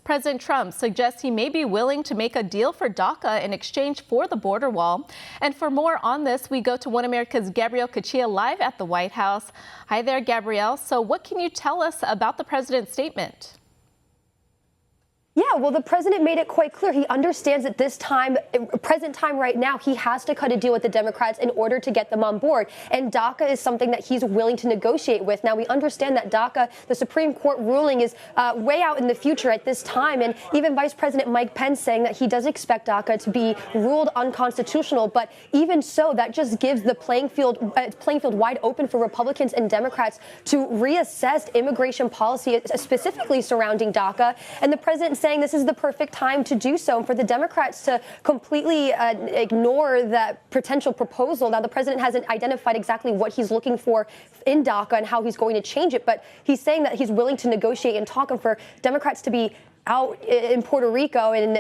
President Trump suggests he may be willing to make a deal for DACA in exchange for the border wall. And for more on this, we go to One America's Gabrielle Cuccia live at the White House. Hi there, Gabrielle. So what can you tell us about the president's statement? Yeah, well, the president made it quite clear. He understands at this time, present time right now, he has to cut a deal with the Democrats in order to get them on board. And DACA is something that he's willing to negotiate with. Now, we understand that DACA, the Supreme Court ruling, is way out in the future at this time. And even Vice President Mike Pence saying that he does expect DACA to be ruled unconstitutional. But even so, that just gives the playing field wide open for Republicans and Democrats to reassess immigration policy, specifically surrounding DACA. And the president saying this is the perfect time to do so, and for the Democrats to completely ignore that potential proposal. Now, the president hasn't identified exactly what he's looking for in DACA and how he's going to change it, but he's saying that he's willing to negotiate and talk, and for Democrats to be out in Puerto Rico in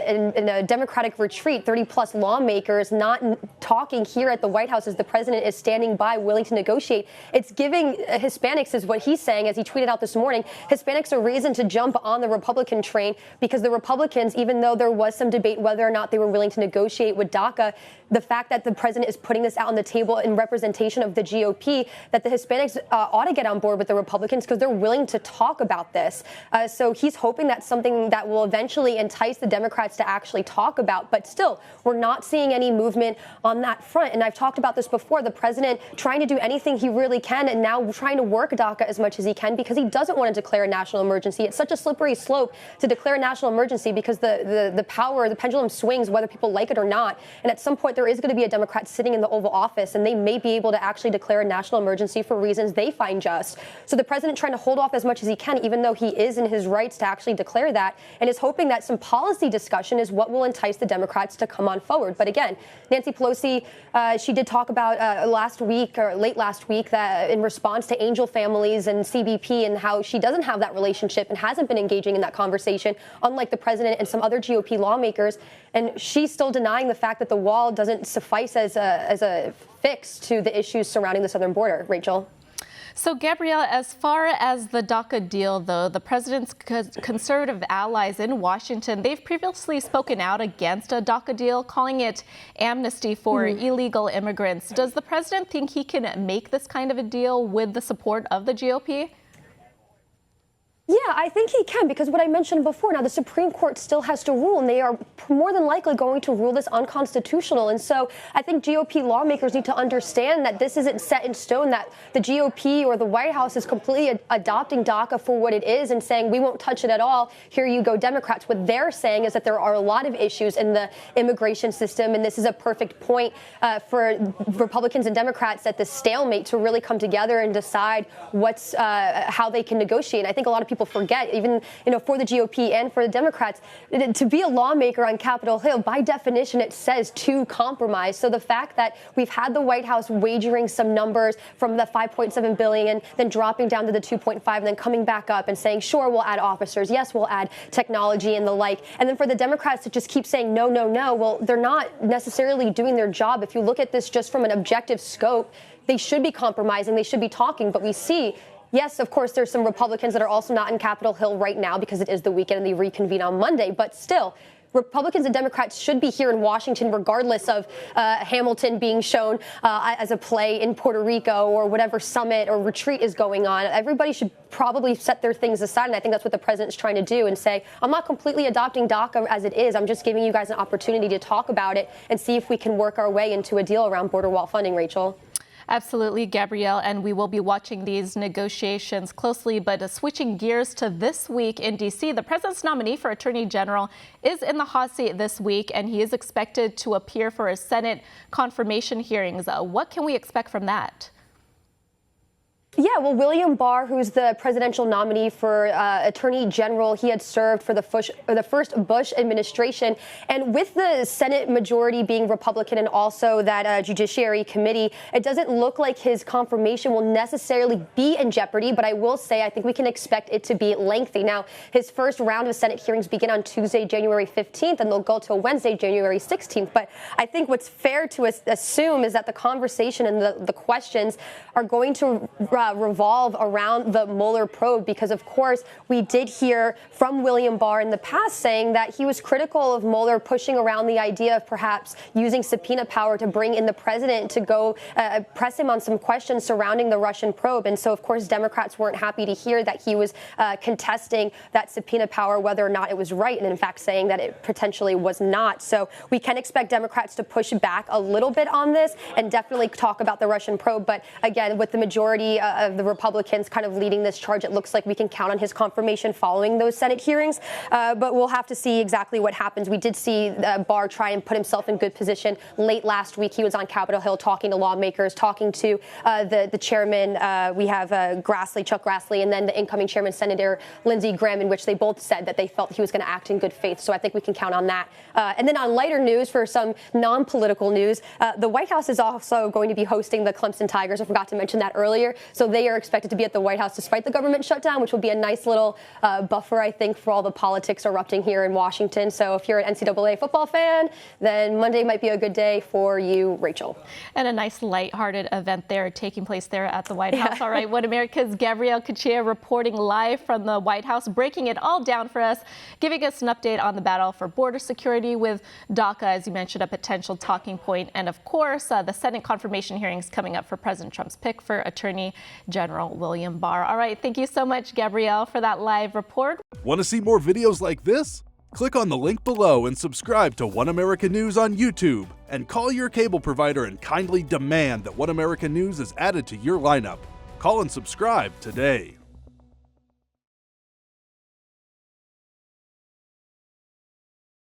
a Democratic retreat, 30-plus lawmakers not talking here at the White House as the president is standing by willing to negotiate. It's giving Hispanics, is what he's saying, as he tweeted out this morning, Hispanics a reason to jump on the Republican train, because the Republicans, even though there was some debate whether or not they were willing to negotiate with DACA, the fact that the president is putting this out on the table in representation of the GOP, that the Hispanics ought to get on board with the Republicans because they're willing to talk about this. So he's hoping that's something that will eventually entice the Democrats to actually talk about. But still, we're not seeing any movement on that front. And I've talked about this before, the president trying to do anything he really can and now trying to work DACA as much as he can because he doesn't want to declare a national emergency. It's such a slippery slope to declare a national emergency because the power, the pendulum swings whether people like it or not. And at some point, there is going to be a Democrat sitting in the Oval Office, and they may be able to actually declare a national emergency for reasons they find just. So the president trying to hold off as much as he can, even though he is in his rights to actually declare that, and is hoping that some policy discussion is what will entice the Democrats to come on forward. But again, Nancy Pelosi, she did talk about last week or late last week that in response to angel families and CBP and how she doesn't have that relationship and hasn't been engaging in that conversation, unlike the president and some other GOP lawmakers. And she's still denying the fact that the wall doesn't suffice as a fix to the issues surrounding the southern border. Rachel. So, Gabrielle, as far as the DACA deal, though, the president's conservative allies in Washington, they've previously spoken out against a DACA deal, calling it amnesty for illegal immigrants. Does the president think he can make this kind of a deal with the support of the GOP? Yeah, I think he can, because what I mentioned before, now the Supreme Court still has to rule, and they are more than likely going to rule this unconstitutional. And so I think GOP lawmakers need to understand that this isn't set in stone, that the GOP or the White House is completely adopting DACA for what it is and saying we won't touch it at all. Here you go, Democrats. What they're saying is that there are a lot of issues in the immigration system, and this is a perfect point for Republicans and Democrats at this stalemate to really come together and decide what's how they can negotiate. And I think a lot of people forget, even for the GOP and for the Democrats, to be a lawmaker on Capitol Hill, by definition, it says to compromise. So the fact that we've had the White House wagering some numbers from the $5.7 billion, then dropping down to the 2.5, and then coming back up and saying, sure, we'll add officers, yes, we'll add technology and the like, and then for the Democrats to just keep saying no, no, no, well, they're not necessarily doing their job. If you look at this just from an objective scope, they should be compromising, they should be talking, but we see. Yes, of course, there's some Republicans that are also not in Capitol Hill right now because it is the weekend and they reconvene on Monday. But still, Republicans and Democrats should be here in Washington regardless of Hamilton being shown as a play in Puerto Rico or whatever summit or retreat is going on. Everybody should probably set their things aside, and I think that's what the president's trying to do and say, I'm not completely adopting DACA as it is. I'm just giving you guys an opportunity to talk about it and see if we can work our way into a deal around border wall funding, Rachel. Absolutely, Gabrielle, and we will be watching these negotiations closely. But switching gears to this week in D.C., the president's nominee for Attorney General is in the hot seat this week, and he is expected to appear for his Senate confirmation hearings. What can we expect from that? Yeah, well, William Barr, who's the presidential nominee for Attorney General, he had served for the first Bush administration. And with the Senate majority being Republican and also that Judiciary Committee, it doesn't look like his confirmation will necessarily be in jeopardy. But I will say I think we can expect it to be lengthy. Now, his first round of Senate hearings begin on Tuesday, January 15th, and they'll go till Wednesday, January 16th. But I think what's fair to assume is that the conversation and the questions are going to revolve around the Mueller probe, because, of course, we did hear from William Barr in the past saying that he was critical of Mueller pushing around the idea of perhaps using subpoena power to bring in the president to go press him on some questions surrounding the Russian probe. And so, of course, Democrats weren't happy to hear that he was contesting that subpoena power, whether or not it was right, and in fact saying that it potentially was not. So we can expect Democrats to push back a little bit on this and definitely talk about the Russian probe. But again, with the majority of the Republicans kind of leading this charge, it looks like we can count on his confirmation following those Senate hearings. But we'll have to see exactly what happens. We did see Barr try and put himself in good position late last week. He was on Capitol Hill talking to lawmakers, talking to the chairman. We have Chuck Grassley, and then the incoming chairman, Senator Lindsey Graham, in which they both said that they felt he was going to act in good faith. So I think we can count on that. And then on lighter news, for some non-political news, the White House is also going to be hosting the Clemson Tigers. I forgot to mention that earlier. So they are expected to be at the White House despite the government shutdown, which will be a nice little buffer, I think, for all the politics erupting here in Washington. So if you're an NCAA football fan, then Monday might be a good day for you, Rachel. And a nice lighthearted event there taking place there at the White House. All right, One America's Gabrielle Cuccia reporting live from the White House, breaking it all down for us, giving us an update on the battle for border security with DACA, as you mentioned, a potential talking point, and of course, the Senate confirmation hearings coming up for President Trump's pick for Attorney General William Barr. All right, thank you so much, Gabrielle, for that live report. Want to see more videos like this? Click on the link below and subscribe to One America News on YouTube, and call your cable provider and kindly demand that One America News is added to your lineup. Call and subscribe today.